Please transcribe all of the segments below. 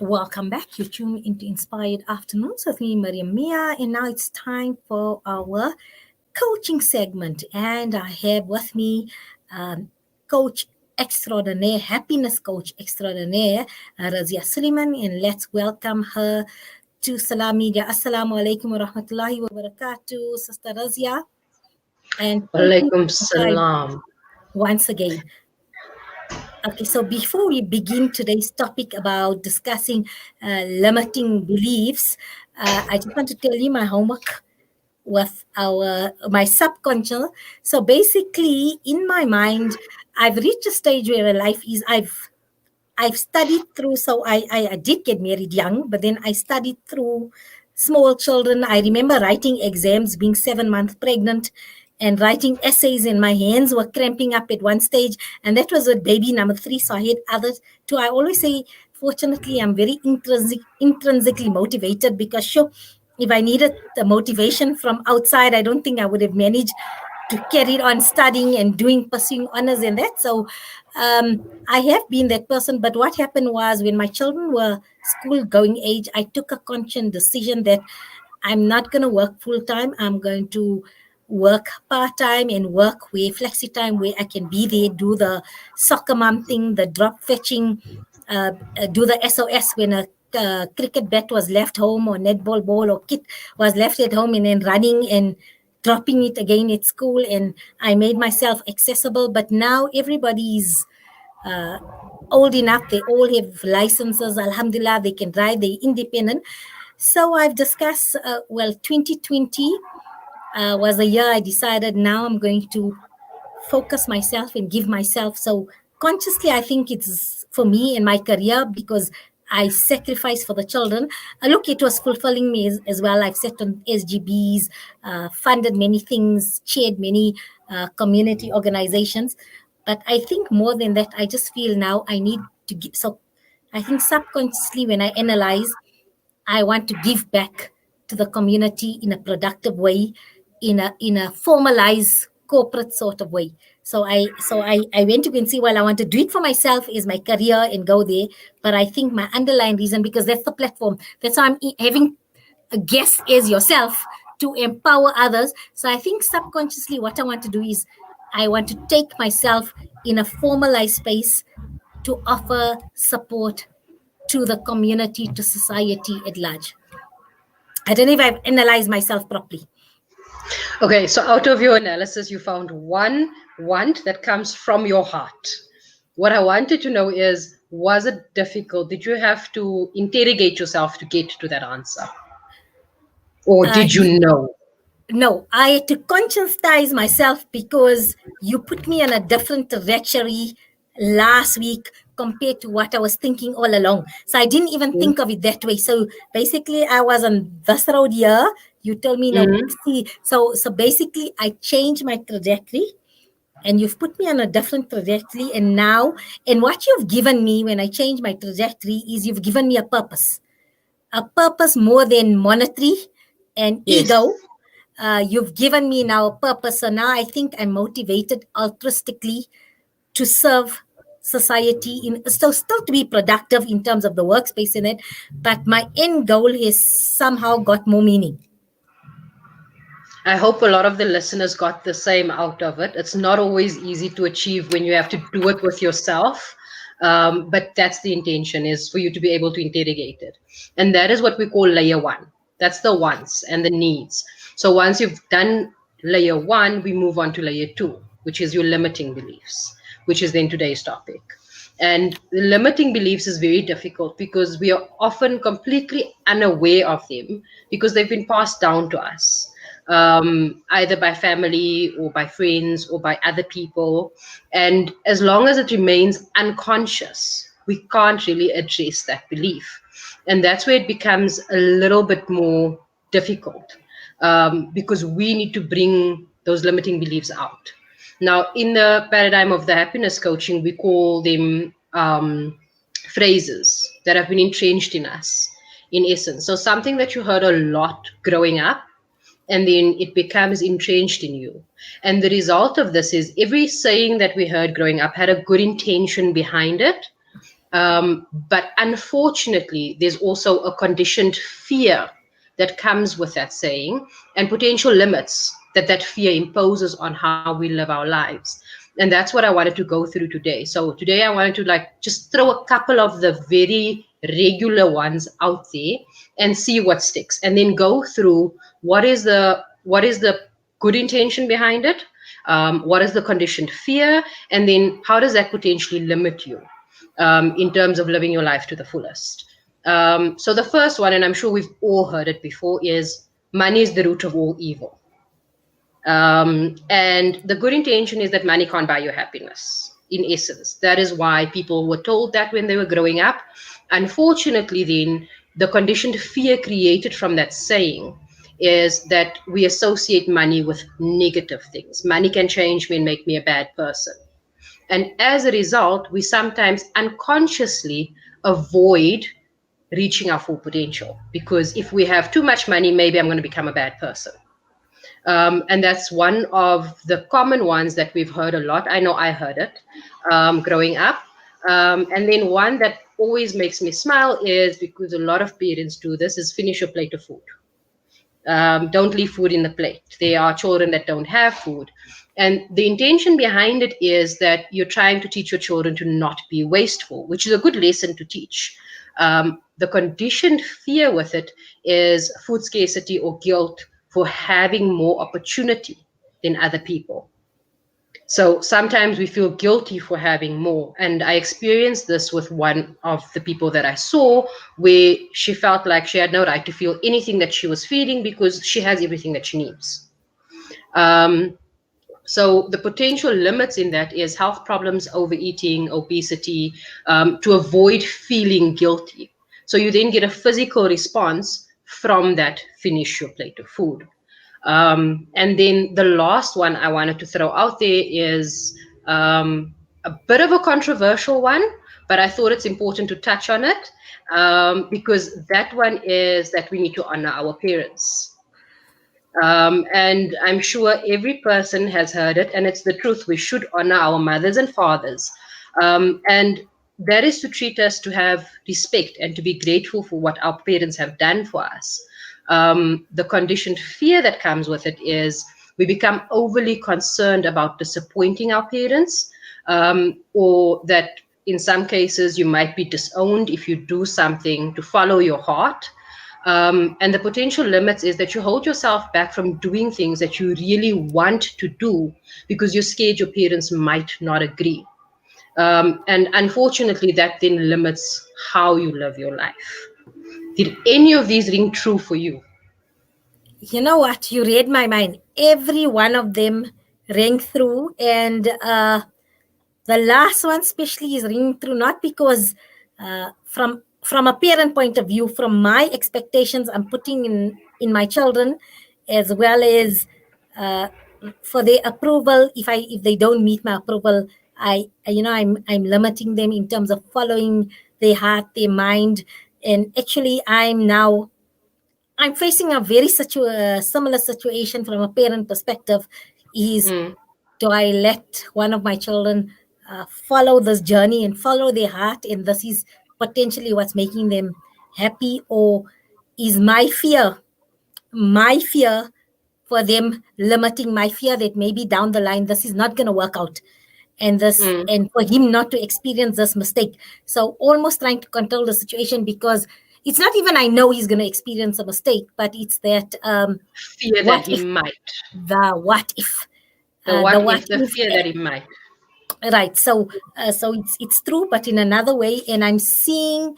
Welcome back. You tune into Inspired Afternoons with me, Mariam Mia, and now it's time for our coaching segment. And I have with me Coach Extraordinaire, Happiness Coach Extraordinaire, Razia Sulliman, and let's welcome her to Salam Media. Assalamu alaikum wa rahmatullahi wa barakatuh, Sister Razia. And thank you Walaikum for your time salam. once again. Okay, so before we begin today's topic about discussing limiting beliefs, I just want to tell you my homework with my subconscious. So basically, in my mind, I've reached a stage where life is I've studied through. So I did get married young, but then I studied through small children. I remember writing exams, being 7 months pregnant, and writing essays, and my hands were cramping up at one stage. And that was with baby number 3. So I had others too. I always say, fortunately, I'm very intrinsically motivated because, sure, if I needed the motivation from outside, I don't think I would have managed to carry on studying and pursuing honors and that. So I have been that person. But what happened was when my children were school going age, I took a conscious decision that I'm not going to work full time. I'm going to work part time and work where flexi time where I can be there, do the soccer mom thing, the drop fetching, do the SOS when a cricket bat was left home or netball ball or kit was left at home, and then running and dropping it again at school. And I made myself accessible. But now everybody's uh, old enough. They all have licenses. Alhamdulillah, they can drive. They're independent. So I've discussed, 2020 was a year I decided now I'm going to focus myself and give myself. So consciously, I think it's for me and my career because I sacrificed for the children. Look, it was fulfilling me as well. I've sat on SGBs, funded many things, chaired many community organizations. But I think more than that, I just feel now I need to give. So I think subconsciously, when I analyze, I want to give back to the community in a productive way, in a formalized corporate sort of way. So I went to and see, well, I want to do it for myself as my career and go there. But I think my underlying reason, because that's the platform, that's why I'm having a guest as yourself to empower others. So I think subconsciously what I want to do is I want to take myself in a formalized space to offer support to the community, to society at large. I don't know if I've analyzed myself properly. Okay, so out of your analysis, you found one want that comes from your heart. What I wanted to know is, was it difficult? Did you have to interrogate yourself to get to that answer? Or Uh, did you know? no, I had to conscientize myself because you put me on a different trajectory last week compared to what I was thinking all along. So I didn't even think of it that way. So basically, I was on this road here. You told me no. Mm-hmm. See, so basically, I changed my trajectory, and you've put me on a different trajectory. And now, and what you've given me when I change my trajectory is you've given me a purpose more than monetary and Yes. ego. You've given me now a purpose. So now I think I'm motivated altruistically to serve society so still to be productive in terms of the workspace in it, but my end goal has somehow got more meaning. I hope a lot of the listeners got the same out of it. It's not always easy to achieve when you have to do it with yourself. But that's the intention, is for you to be able to interrogate it. And that is what we call layer one. That's the wants and the needs. So once you've done layer one, we move on to layer two, which is your limiting beliefs, which is then today's topic. And the limiting beliefs is very difficult because we are often completely unaware of them because they've been passed down to us, either by family or by friends or by other people. And as long as it remains unconscious, we can't really address that belief. And that's where it becomes a little bit more difficult, because we need to bring those limiting beliefs out. Now, in the paradigm of the happiness coaching, we call them phrases that have been entrenched in us, in essence. So, something that you heard a lot growing up, and then it becomes entrenched in you. And the result of this is every saying that we heard growing up had a good intention behind it. But unfortunately, there's also a conditioned fear that comes with that saying, and potential limits that that fear imposes on how we live our lives. And that's what I wanted to go through today. So today I wanted to like just throw a couple of the very regular ones out there and see what sticks, and then go through what is the good intention behind it, what is the conditioned fear, and then how does that potentially limit you in terms of living your life to the fullest. So the first one, and I'm sure we've all heard it before, is money is the root of all evil. And the good intention is that money can't buy your happiness. In essence, that is why people were told that when they were growing up. Unfortunately, then the conditioned fear created from that saying is that we associate money with negative things. Money can change me and make me a bad person. And as a result, we sometimes unconsciously avoid reaching our full potential, because if we have too much money, maybe I'm going to become a bad person. And that's one of the common ones that we've heard a lot. I know I heard it growing up. And then one that always makes me smile is, because a lot of parents do this, is finish your plate of food. Don't leave food in the plate. There are children that don't have food. And the intention behind it is that you're trying to teach your children to not be wasteful, which is a good lesson to teach. The conditioned fear with it is food scarcity or guilt for having more opportunity than other people. So sometimes we feel guilty for having more. And I experienced this with one of the people that I saw, where she felt like she had no right to feel anything that she was feeling because she has everything that she needs. So the potential limits in that is health problems, overeating, obesity, to avoid feeling guilty. So you then get a physical response from that finish your plate of food. And then the last one I wanted to throw out there is a bit of a controversial one, but I thought it's important to touch on it, because that one is that we need to honor our parents. And I'm sure every person has heard it, and it's the truth. We should honor our mothers and fathers. And that is to treat us, to have respect, and to be grateful for what our parents have done for us. The conditioned fear that comes with it is we become overly concerned about disappointing our parents, or that in some cases you might be disowned if you do something to follow your heart. And the potential limits is that you hold yourself back from doing things that you really want to do because you're scared your parents might not agree. And unfortunately, that then limits how you live your life. Did any of these ring true for you? You know what? You read my mind. Every one of them rang through, and the last one especially is ringing through, not because from a parent point of view, from my expectations I'm putting in my children, as well as uh, for their approval. If they don't meet my approval, I'm limiting them in terms of following their heart, their mind. And actually I'm facing a very similar situation from a parent perspective. Is Mm, do I let one of my children follow this journey and follow their heart, and this is potentially what's making them happy, or is my fear for them limiting, my fear that maybe down the line this is not going to work out, mm. and for him not to experience this mistake. So almost trying to control the situation, because it's not even I know he's going to experience a mistake, but it's that Fear that what he if might. the what if The the what what if, the if fear that he might. right. So it's true, but in another way. And I'm seeing,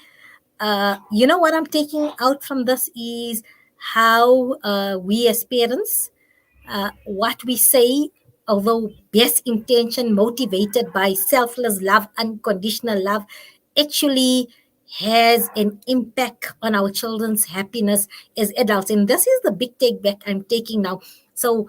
what I'm taking out from this is how we as parents, what we say, although best intention, motivated by selfless love, unconditional love, actually has an impact on our children's happiness as adults. And this is the big take back I'm taking now. So,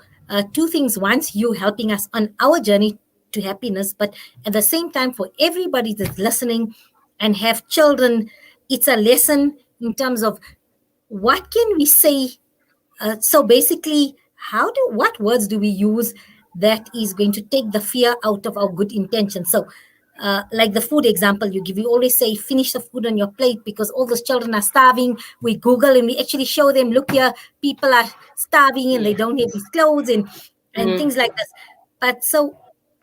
two things. Once, you helping us on our journey to happiness, but at the same time, for everybody that's listening and have children, it's a lesson in terms of what can we say. So basically, what words do we use that is going to take the fear out of our good intention? So like the food example you give, you always say finish the food on your plate because all those children are starving. We Google and we actually show them, look here, people are starving and they don't have these clothes and Mhm. things like this. But so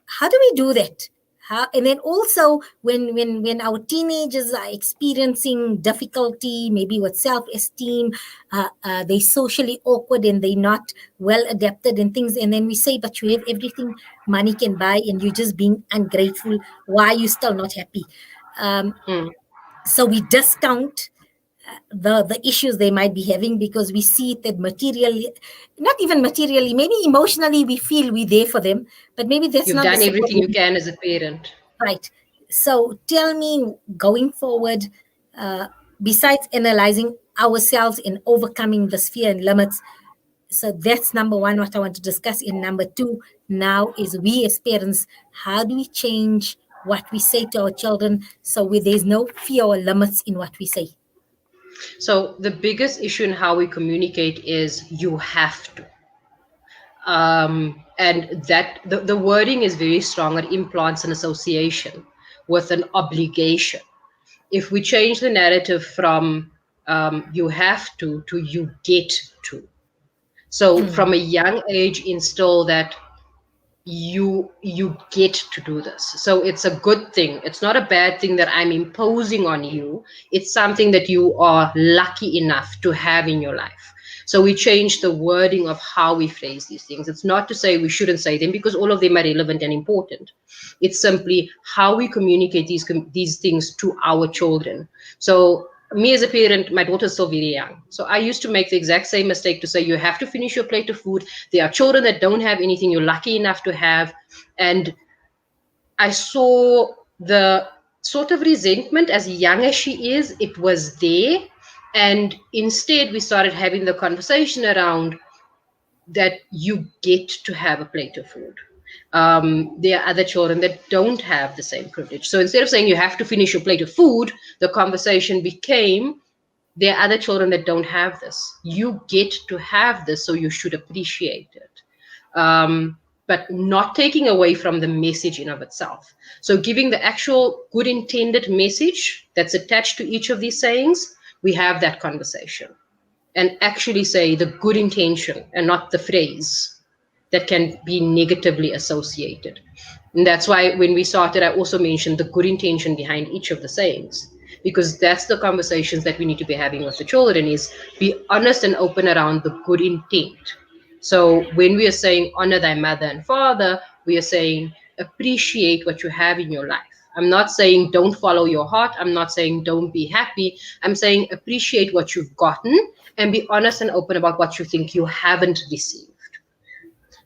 how do we do that? How, and then also when our teenagers are experiencing difficulty, maybe with self-esteem, they socially awkward and they're not well adapted and things, and then we say, but you have everything money can buy and you're just being ungrateful, why are you still not happy? um, Mm. so we discount the issues they might be having because we see it that materially, not even materially, maybe emotionally we feel we're there for them, but maybe that's You've not the done support everything we you need. can as a parent. Right. So tell me, going forward, uh, besides analyzing ourselves and overcoming the fear and limits, so that's number one, what I want to discuss. In number two, now is we as parents, how do we change what we say to our children so there's no fear or limits in what we say? So the biggest issue in how we communicate is you have to. And that the wording is very strong. It implants an association with an obligation. If we change the narrative from you have to you get to, so Hmm. from a young age instill that you get to do this, so it's a good thing, it's not a bad thing that I'm imposing on you, it's something that you are lucky enough to have in your life. So we change the wording of how we phrase these things. It's not to say we shouldn't say them, because all of them are relevant and important. It's simply how we communicate these things to our children. So me as a parent, my daughter's still very young. So I used to make the exact same mistake to say, you have to finish your plate of food. There are children that don't have anything you're lucky enough to have. And I saw the sort of resentment as young as she is, it was there. And instead, we started having the conversation around that you get to have a plate of food. There are other children that don't have the same privilege. So instead of saying you have to finish your plate of food, the conversation became there are other children that don't have this. You get to have this, so you should appreciate it. But not taking away from the message in of itself. So giving the actual good intended message that's attached to each of these sayings, we have that conversation and actually say the good intention and not the phrase that can be negatively associated. And that's why when we started, I also mentioned the good intention behind each of the sayings, because that's the conversations that we need to be having with the children is be honest and open around the good intent. So when we are saying honor thy mother and father, we are saying appreciate what you have in your life. I'm not saying don't follow your heart. I'm not saying don't be happy. I'm saying appreciate what you've gotten and be honest and open about what you think you haven't received.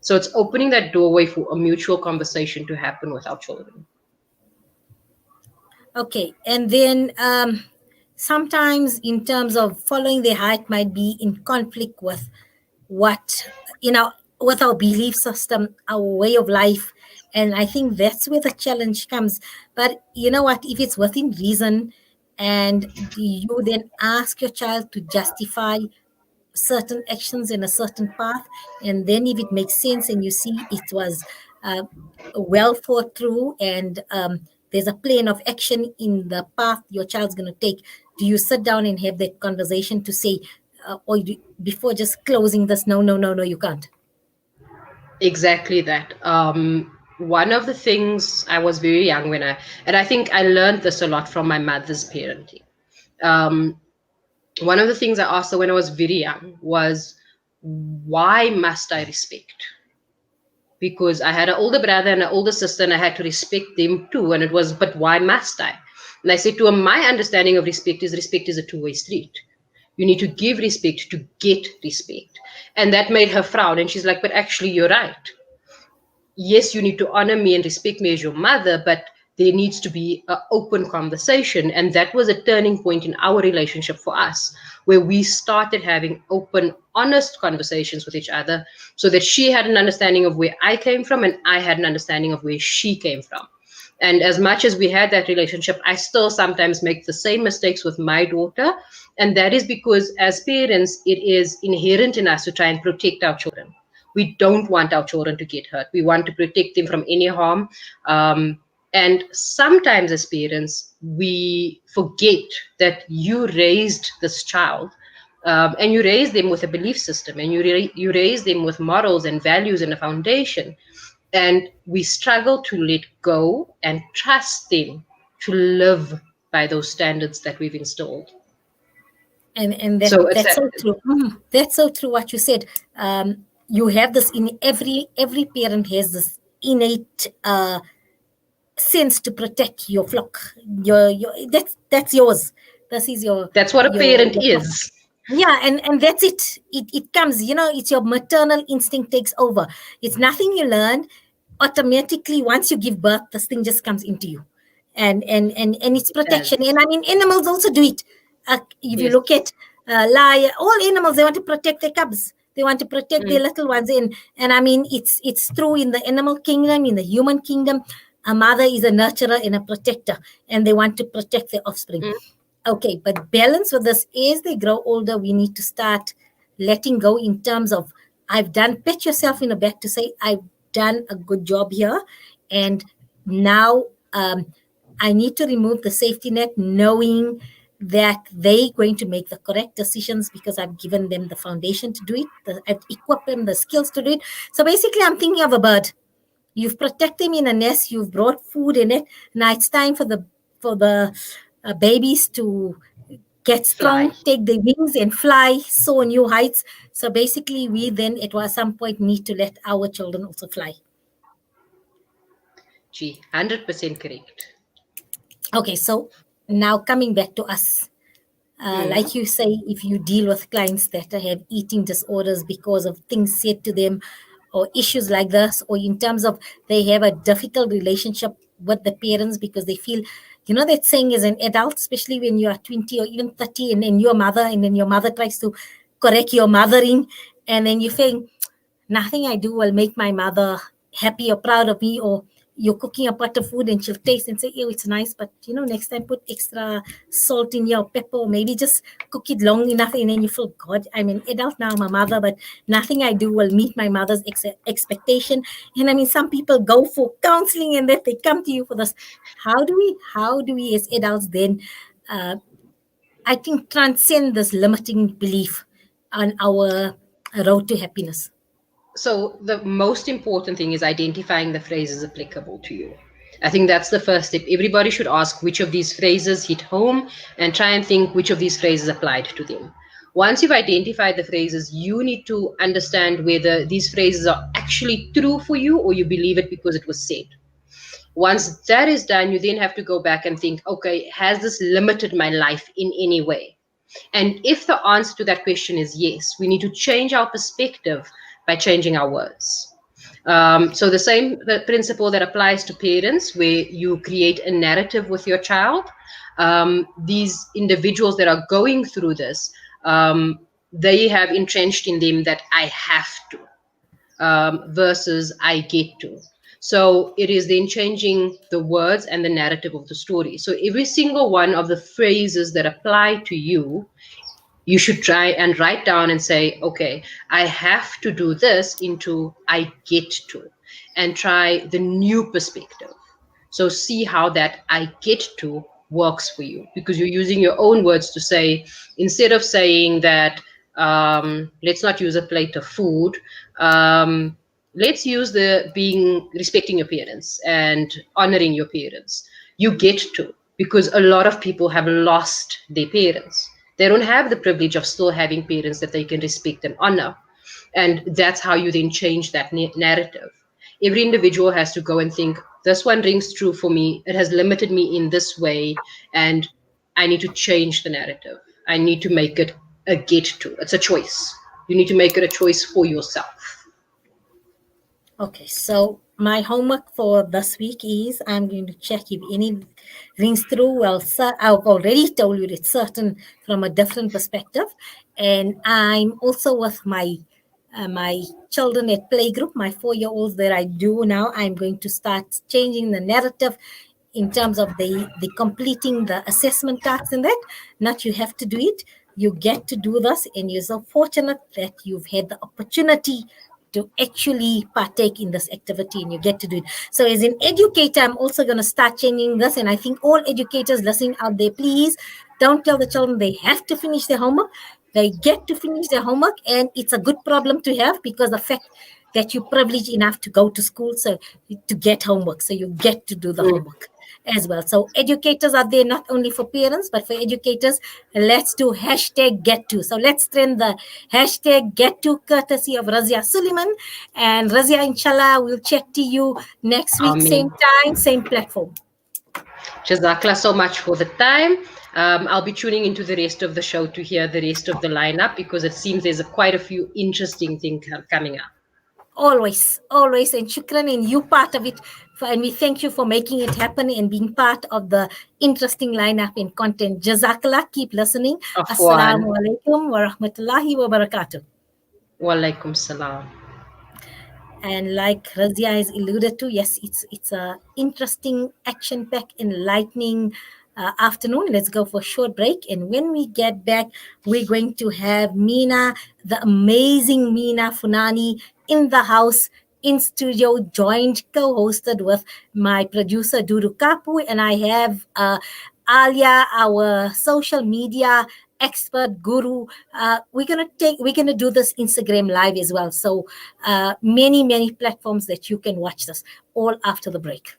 So it's opening that doorway for a mutual conversation to happen with our children. Okay, and then sometimes in terms of following their heart might be in conflict with what, you know, with our belief system, our way of life, and I think that's where the challenge comes. But you know what, if it's within reason, and you then ask your child to justify certain actions in a certain path, and then if it makes sense and you see it was uh, well thought through, and there's a plan of action in the path your child's going to take, do you sit down and have that conversation to say, before just closing this, no, no, no, no, you can't? Exactly that. One of the things I was very young and I think I learned this a lot from my mother's parenting. Um, One of the things I asked her when I was very young was, why must I respect? Because I had an older brother and an older sister, and I had to respect them too. And it was, but why must I? And I said to her, my understanding of respect is a two-way street. You need to give respect to get respect. And that made her frown. And she's like, but actually, you're right. Yes, you need to honor me and respect me as your mother, but there needs to be an open conversation. And that was a turning point in our relationship for us, where we started having open, honest conversations with each other so that she had an understanding of where I came from and I had an understanding of where she came from. And as much as we had that relationship, I still sometimes make the same mistakes with my daughter. And that is because as parents, it is inherent in us to try and protect our children. We don't want our children to get hurt. We want to protect them from any harm. And sometimes as parents, we forget that you raised this child, and you raise them with a belief system, and you raise them with morals and values and a foundation. And we struggle to let go and trust them to live by those standards that we've installed. And that So it's that's that. so true. That's so true what you said. You have this in every parent has this innate sense to protect your flock. Your that's yours. This is That's what a parent your flock. is. Yeah, and that's it. It comes, it's your maternal instinct takes over. It's nothing you learn. Automatically, once you give birth, this thing just comes into you. And it's It does. protection. And I mean, animals also do it. If you Yes. look at lion, all animals, they want to protect their cubs. They want to protect their Mm, little ones. And I mean, it's true in the animal kingdom, in the human kingdom. A mother is a nurturer and a protector, and they want to protect their offspring. mm. Okay, but balance with this, as they grow older, we need to start letting go in terms of pat yourself in the back to say, I've done a good job here. And now I need to remove the safety net, knowing that they're going to make the correct decisions because I've given them the foundation to do it, I've equipped them the skills to do it. So basically, I'm thinking of a bird. You've protected them in a nest. You've brought food in it. Now it's time for the babies to get Fly. strong, take their wings and fly, soar new heights. So basically, we then at some point need to let our children also fly. Gee, 100% correct. Okay, so now coming back to us. Mm. Like you say, if you deal with clients that have eating disorders because of things said to them or issues like this, or in terms of they have a difficult relationship with the parents because they feel, that saying as an adult, especially when you are 20 or even 30 and your mother, and then your mother tries to correct your mothering, and then you think, nothing I do will make my mother happy or proud of me, or you're cooking a pot of food and she'll taste and say, oh, it's nice, but next time put extra salt in your pepper, or maybe just cook it long enough, and then you feel, God, I'm an adult now, I'm a mother, but nothing I do will meet my mother's expectation. And I mean, some people go for counseling and that they come to you for this. How do we as adults then, uh, I think, transcend this limiting belief on our road to happiness? So the most important thing is identifying the phrases applicable to you. I think that's the first step. Everybody should ask which of these phrases hit home and try and think which of these phrases applied to them. Once you've identified the phrases, you need to understand whether these phrases are actually true for you or you believe it because it was said. Once that is done, you then have to go back and think, okay, has this limited my life in any way? And if the answer to that question is yes, we need to change our perspective by changing our words. So the principle that applies to parents, where you create a narrative with your child. These individuals that are going through this, they have entrenched in them that I have to, versus I get to. So it is then changing the words and the narrative of the story. So every single one of the phrases that apply to you should try and write down and say, okay, I have to do this into I get to, and try the new perspective. So see how that I get to works for you, because you're using your own words to say, instead of saying that, let's not use a plate of food. Let's use the being respecting your parents and honoring your parents. You get to, because a lot of people have lost their parents. They don't have the privilege of still having parents that they can respect and honor. And that's how you then change that narrative. Every individual has to go and think, this one rings true for me. It has limited me in this way. And I need to change the narrative. I need to make it a get to. It's a choice. You need to make it a choice for yourself. Okay, so my homework for this week is I'm going to check if any rings through. Well, I've already told you it's certain from a different perspective, and I'm also with my children at playgroup, my 4-year-olds that I do now. I'm going to start changing the narrative in terms of the completing the assessment tasks and that. Not you have to do it. You get to do this, and you're so fortunate that you've had the opportunity to actually partake in this activity and you get to do it. So as an educator, I'm also going to start changing this. And I think all educators listening out there, please don't tell the children they have to finish their homework. They get to finish their homework, and it's a good problem to have, because the fact that you're privileged enough to go to school, so to get homework, so you get to do the Mm. homework as well. So educators are there not only for parents but for educators. Let's do hashtag get to. So let's trend the hashtag get to, courtesy of Razia Sulliman. And Razia, inshallah, we'll chat to you next week, same Ameen. time, same platform. Jazakallah so much for the time. I'll be tuning into the rest of the show to hear the rest of the lineup, because it seems there's quite a few interesting things coming up. Always, and shukran, and you part of it. And we thank you for making it happen and being part of the interesting lineup and content. Jazakallah. Keep listening. Afwan. Assalamu alaikum wa rahmatullahi wa barakatuh. Walaikum salam. And like Razia has alluded to, yes, it's a interesting, action-packed, enlightening afternoon. Let's go for a short break, and when we get back, we're going to have Mina, the amazing Mina Funani, in the house, in studio, joined, co-hosted with my producer Duru Kapu, and I have Alia, our social media expert guru. We're gonna do this Instagram live as well. So many platforms that you can watch this, all after the break.